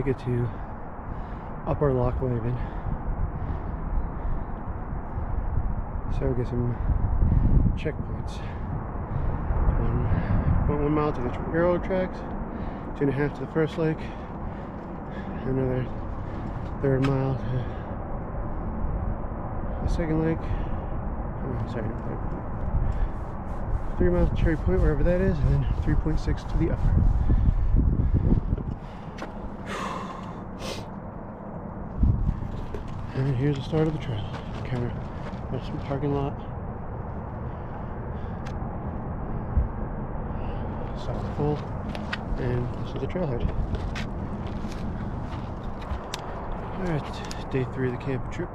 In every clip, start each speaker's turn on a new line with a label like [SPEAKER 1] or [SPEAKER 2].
[SPEAKER 1] make it to Upper Loch Leven. So we get some checkpoints. 1.1 mile to the railroad tracks, 2.5 to the first lake, another third mile to the second lake. Oh, sorry, 3 miles to Cherry Point, wherever that is, and then 3.6 to the upper. And here's the start of the trail. Kind of, there's some parking lot. Stop full, and this is the trailhead. Alright, day 3 of the camping trip,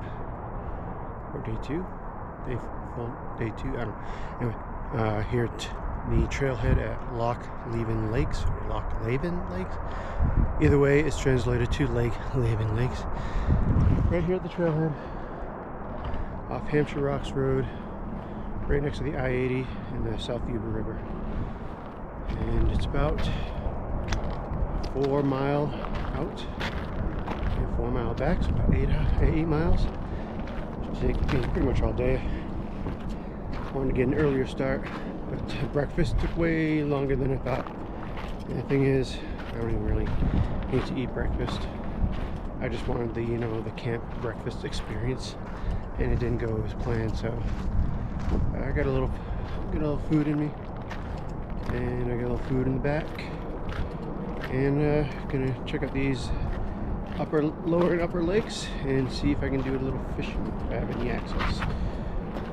[SPEAKER 1] or day 2, day 2, I don't know. Anyway, here at the trailhead at Loch Leven Lakes, or Loch Leven Lakes. Either way, it's translated to Lake Leven Lakes. Right here at the trailhead, off Hampshire Rocks Road, right next to the I-80 and the South Yuba River. And it's about 4 mile out and 4 mile back, so about 8 miles. Should take me pretty much all day. Wanted to get an earlier start, but breakfast took way longer than I thought. And the thing is, I don't even really need to eat breakfast. I just wanted the, the camp breakfast experience, and it didn't go as planned. So I got a little food in me, and I got a little food in the back, and gonna check out these lower and upper lakes and see if I can do a little fishing if I have any access.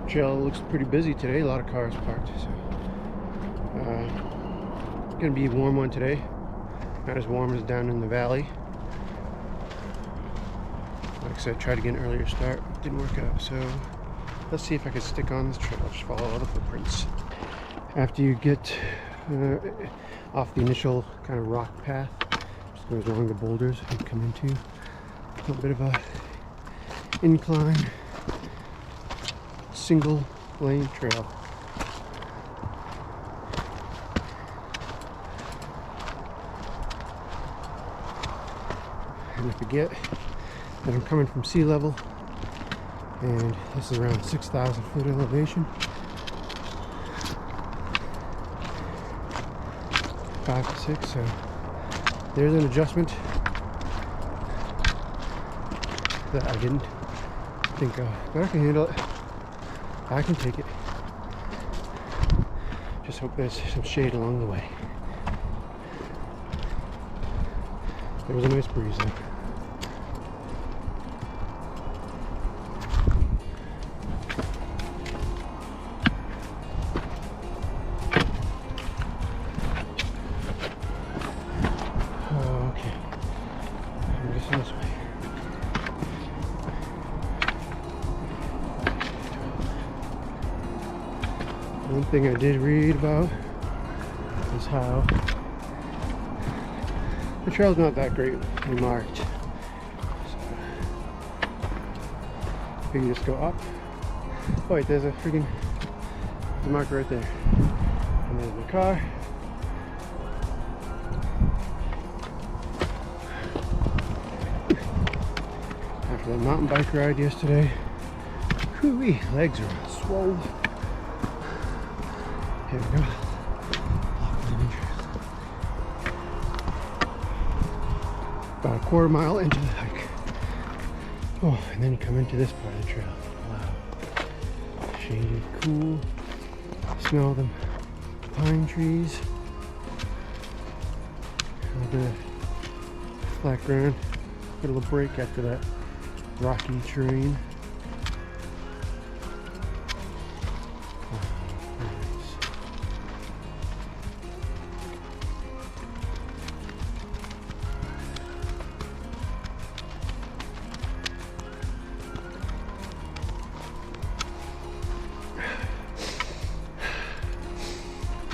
[SPEAKER 1] Trail looks pretty busy today, a lot of cars parked, so gonna be a warm one today, not as warm as down in the valley. Like I said, tried to get an earlier start, didn't work out, so let's see if I can stick on this trail, just follow all the footprints. After you get off the initial kind of rock path, just goes along the boulders and come into a little bit of a incline, single lane trail. And I forget that I'm coming from sea level, and this is around 6,000 foot elevation. 5 to 6, so there's an adjustment that I didn't think of, but I can handle it. I can take it. Just hope there's some shade along the way. There was a nice breeze though. Okay, I'm guessing this way. One thing I did read about is how the trail's not that greatly marked. So you can just go up. Oh wait, there's a freaking marker right there. And there's my car. After that mountain bike ride yesterday, whoo-wee, legs are swole. Here we go. About a quarter mile into the hike. Oh, and then you come into this part of the trail. Wow. Shaded, cool. Smell the pine trees. The flat ground. Got a little break after that rocky terrain.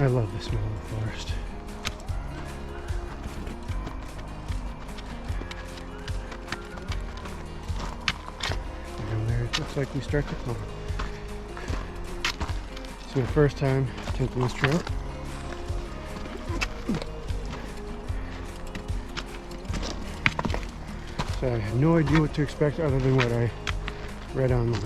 [SPEAKER 1] I love the smell of the forest. And there it looks like we start to climb. It's my first time attempting this trail. So I had no idea what to expect other than what I read online.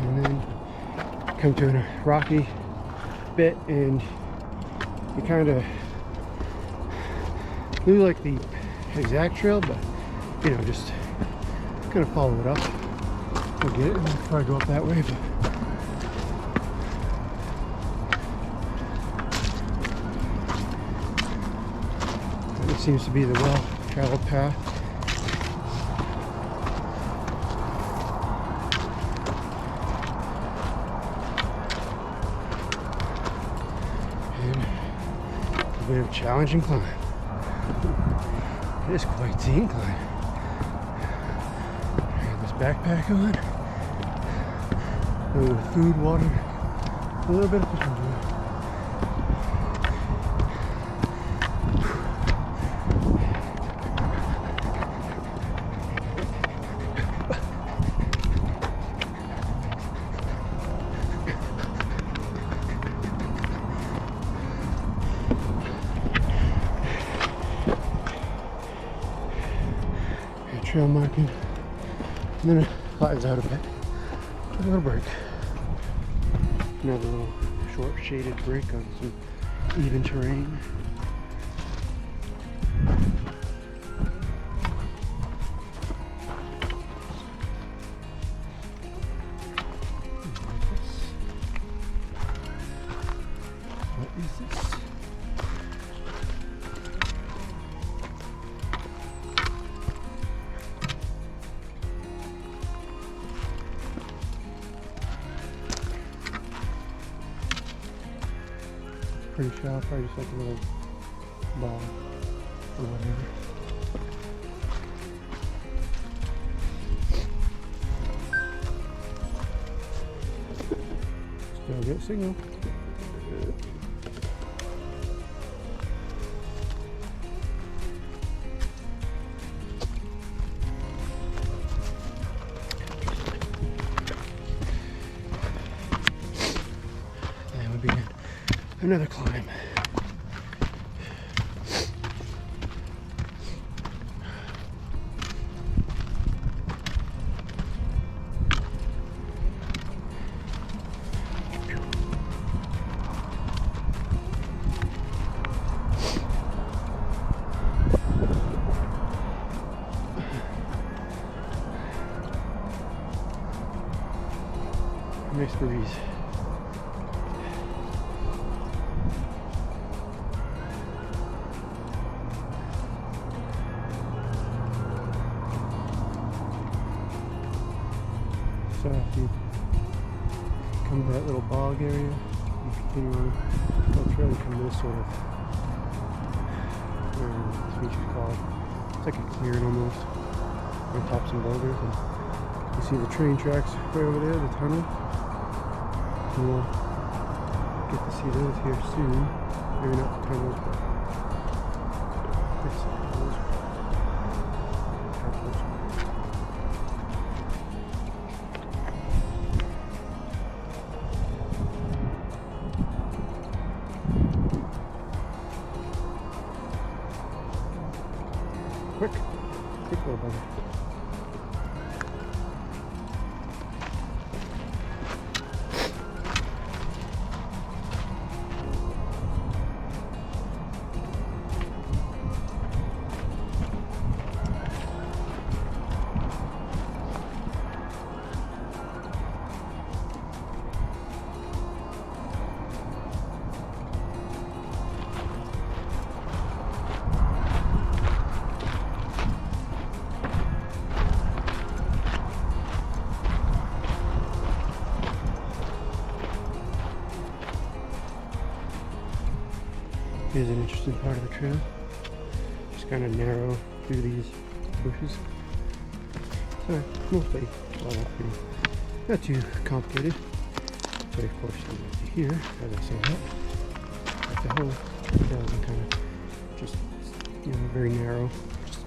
[SPEAKER 1] And then come to a rocky bit, and you kind of lose like the exact trail, but you know, just kind of follow it up. We'll get it. We'll probably go up that way, but it seems to be the well-traveled path. And a bit of a challenging climb. It is quite the incline. Backpack on, a little food, water, a little bit of fishing gear. Trail marking. And then it flattens out a bit. A little break. Another little short shaded break on some even terrain. What is this? Pretty shallow, probably just like a little ball or whatever. Still get signal. And we begin another climb. Nice breeze. So if you come to that little bog area, you continue on the trail, you come to this sort of, whatever the species called. It's like a clearing almost, on top of some boulders, and you see the train tracks right over there, the tunnel. And we'll get to see those here soon. Maybe not the tunnels, but this those. Quick little bugger. Here's an interesting part of the trail. Just kind of narrow through these bushes. So mostly level, not too complicated. So of course here, as I say that, like the whole trail is kind of just, you know, very narrow. Just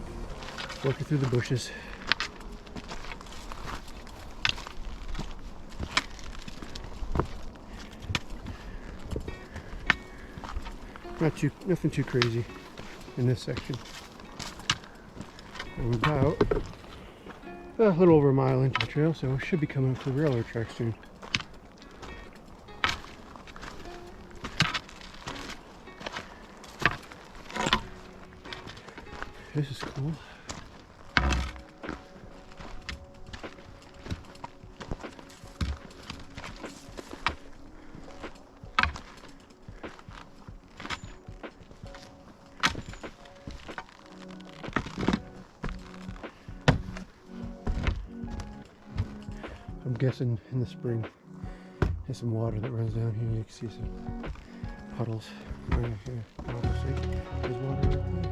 [SPEAKER 1] working through the bushes. Nothing too crazy in this section. I'm about a little over a mile into the trail, so should be coming up to the railroad track soon. This is cool. I'm guessing in the spring there's some water that runs down here. You can see some puddles right here. Obviously, there's water right there.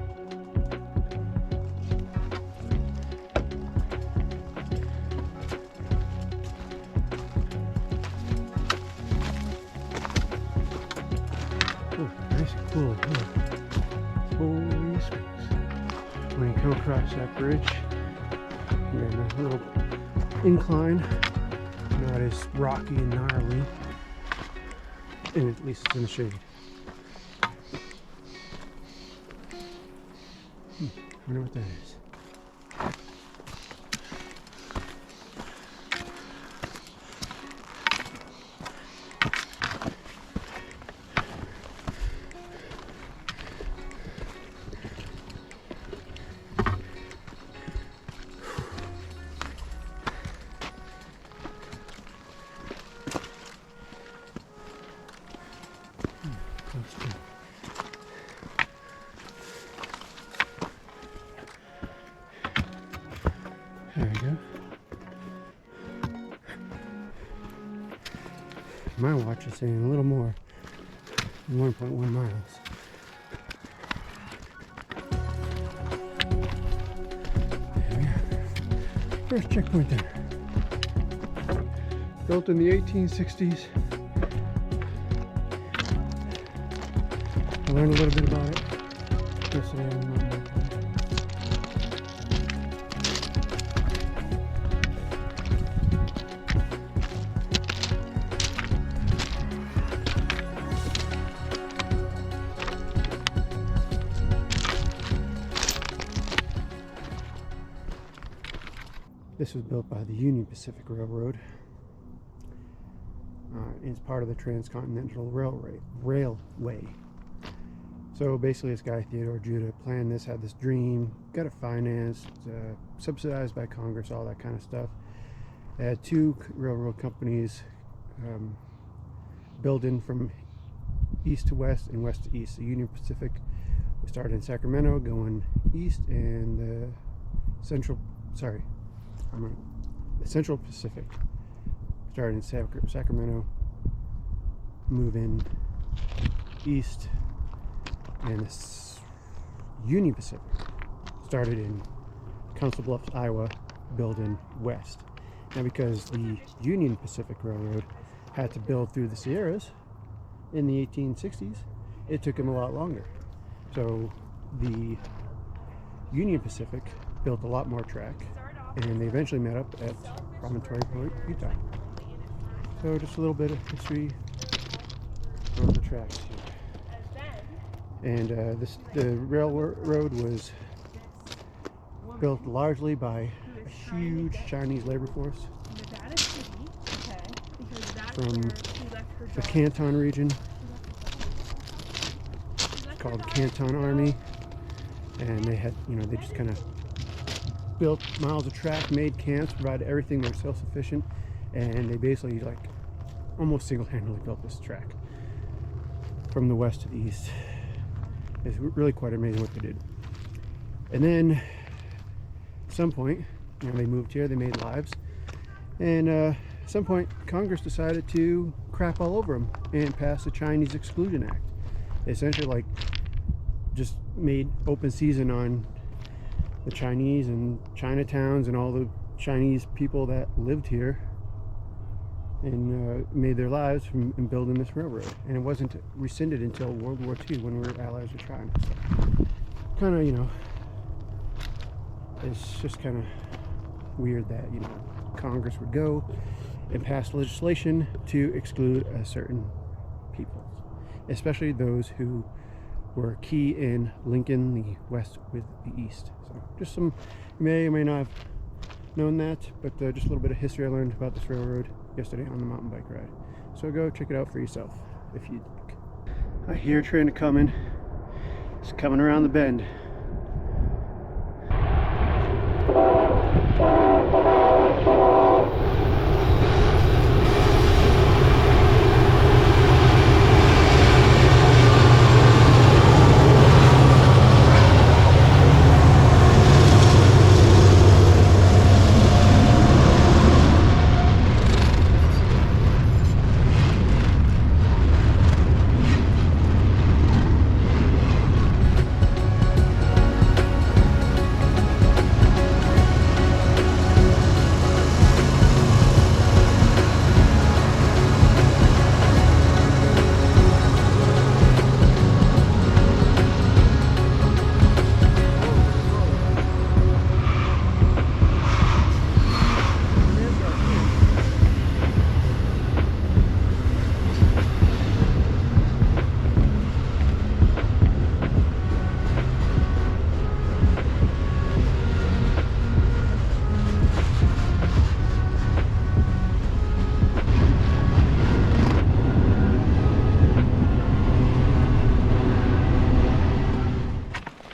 [SPEAKER 1] Oh, nice and cool. Yeah. Holy smokes. When you come across that bridge, you're in a little incline. Not as rocky and gnarly, and at least it's in the shade. I wonder what that is. There we go. My watch is saying a little more than 1.1 miles. There we are. First checkpoint there. Built in the 1860s. I learned a little bit about it yesterday on my bike. This was built by the Union Pacific Railroad. It's part of the Transcontinental Railway. So basically this guy, Theodore Judah, planned this, had this dream, got it financed, subsidized by Congress, all that kind of stuff. It had two railroad companies building from east to west and west to east. The Union Pacific started in Sacramento going east, and the Central Pacific started in Sacramento, moving east, and the Union Pacific started in Council Bluffs, Iowa, building west. Now, because the Union Pacific Railroad had to build through the Sierras in the 1860s, it took them a lot longer. So the Union Pacific built a lot more track, and they eventually met up at Promontory Point, Utah. So just a little bit of history on the tracks here. And the railroad was built largely by a huge Chinese labor force from the Canton region, called Canton Army, and they had, they just kind of built miles of track, made camps, provided everything. They were self-sufficient, and they basically almost single-handedly built this track from the west to the east. It's really quite amazing what they did. And then at some point, they moved here, they made lives, and at some point Congress decided to crap all over them and pass the Chinese Exclusion Act. Essentially just made open season on the Chinese and Chinatowns and all the Chinese people that lived here, and made their lives in building this railroad. And it wasn't rescinded until World War II, when we were allies with China. So kind of, it's just kind of weird that, Congress would go and pass legislation to exclude a certain people, especially those who were key in linking the west with the east. So just some, you may or may not have known that, but just a little bit of history I learned about this railroad yesterday on the mountain bike ride. So go check it out for yourself if you. I hear a train coming. It's coming around the bend.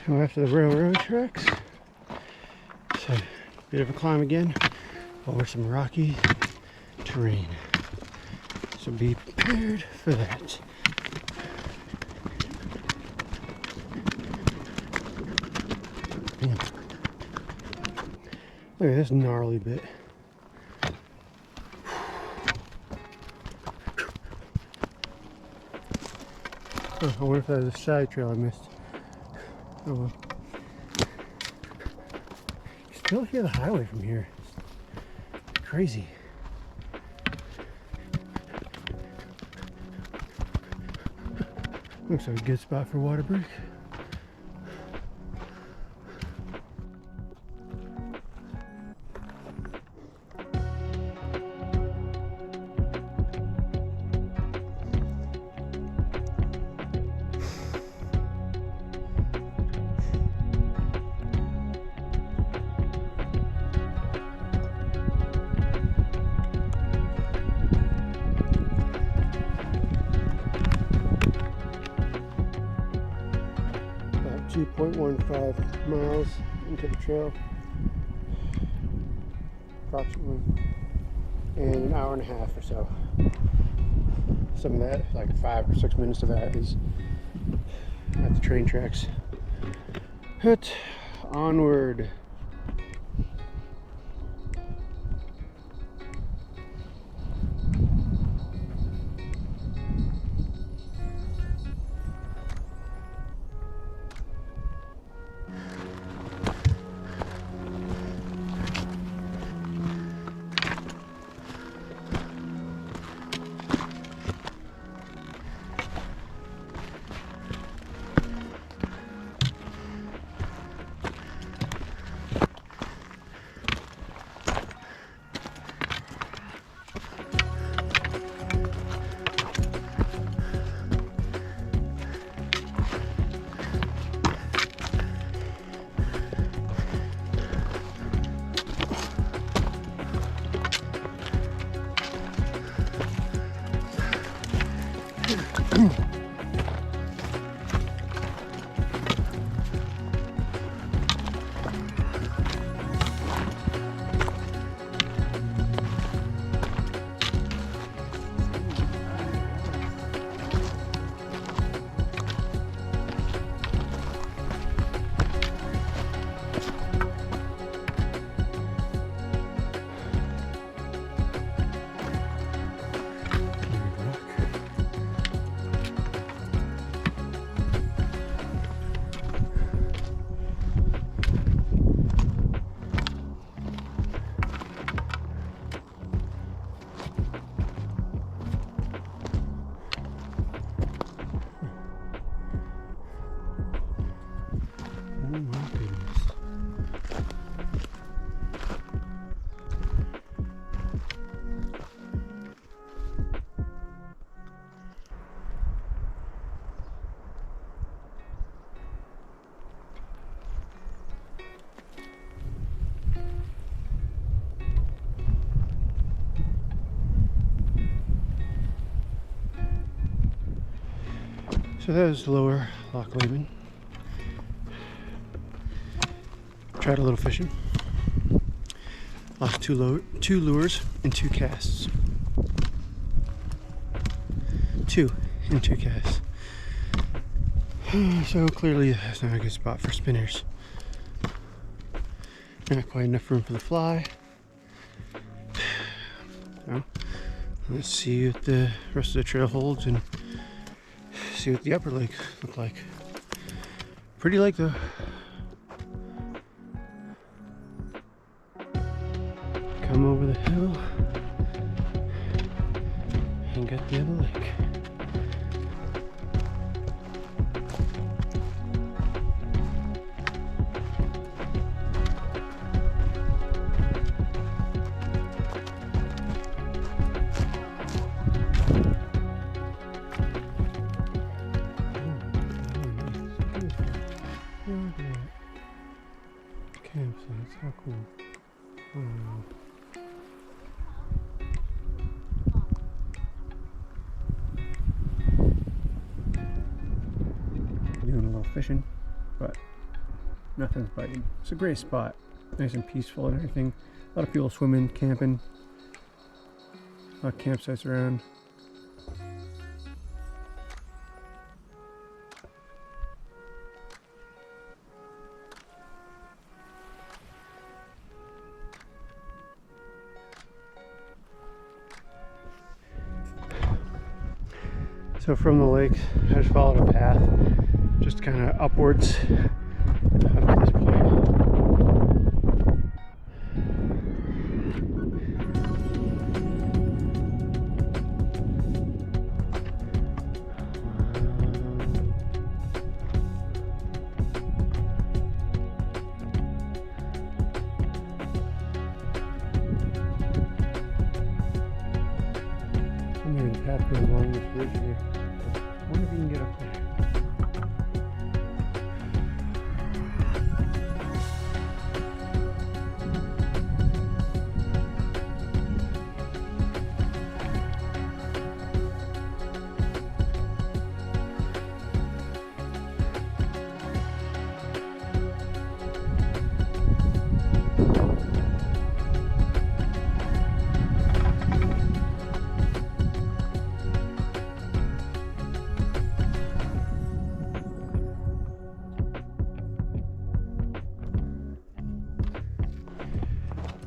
[SPEAKER 1] So after the railroad tracks, it's a bit of a climb again over some rocky terrain. So be prepared for that. Man. Look at this gnarly bit. Oh, I wonder if that was a side trail I missed. Oh well. You still hear the highway from here. It's crazy. Looks like a good spot for water break. About 2.15 miles into the trail, approximately, and an hour and a half or so. Some of that, like 5 or 6 minutes of that, is at the train tracks. But onward. So that was lower Loch Leven. Tried a little fishing. Lost two lures and 2 casts. 2 and 2 casts. So clearly that's not a good spot for spinners. Not quite enough room for the fly. So let's see what the rest of the trail holds and see what the upper lake look like. Pretty lake though. Come over the hill and get the other lake. Campsites, how cool. Doing a little fishing, but nothing's biting. It's a great spot. Nice and peaceful and everything. A lot of people swimming, camping. A lot of campsites around. So from the lake, I just followed a path, just kind of upwards up to this point. Maybe the path goes along this bridge here. I wonder if you can get up there.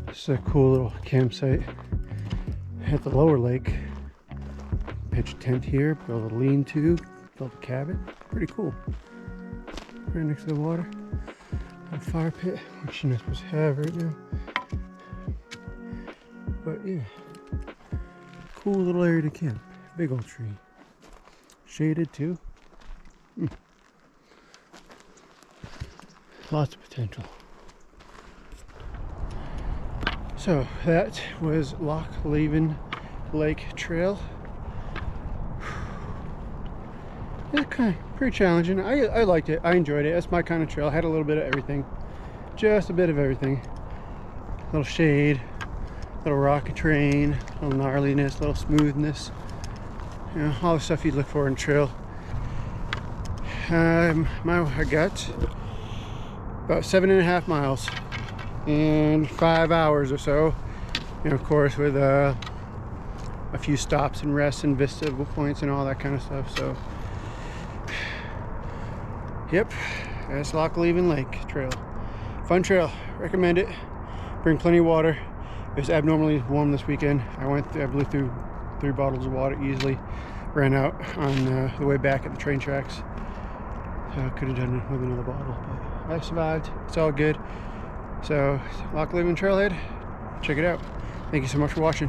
[SPEAKER 1] This is a cool little campsite at the lower lake. Pitch a tent here, build a lean-to, build a cabin. Pretty cool. Right next to the water. A fire pit, which you're not supposed to have right now. But yeah, cool little area to camp. Big old tree. Shaded too. Lots of potential. So that was Loch Leven Lake Trail. It's kind of pretty challenging. I liked it. I enjoyed it. That's my kind of trail. I had a little bit of everything. Just a bit of everything. A little shade, a little rocky terrain, a little gnarliness, a little smoothness. You know, all the stuff you'd look for in a trail. I got about 7.5 miles. In 5 hours or so, and of course with a few stops and rests and vista points and all that kind of stuff. So yep, that's Loch Leven Lake Trail. Fun trail, recommend it. Bring plenty of water. It was abnormally warm this weekend. I blew through 3 bottles of water easily. Ran out on the way back at the train tracks, so I could have done it with another bottle, but I survived. It's all good. So, Loch Leven Trailhead, check it out. Thank you so much for watching.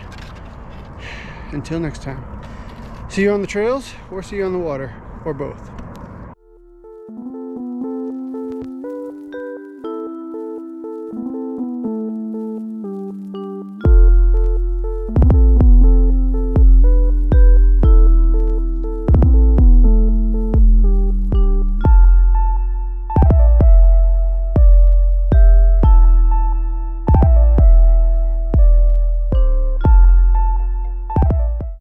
[SPEAKER 1] Until next time. See you on the trails, or see you on the water, or both.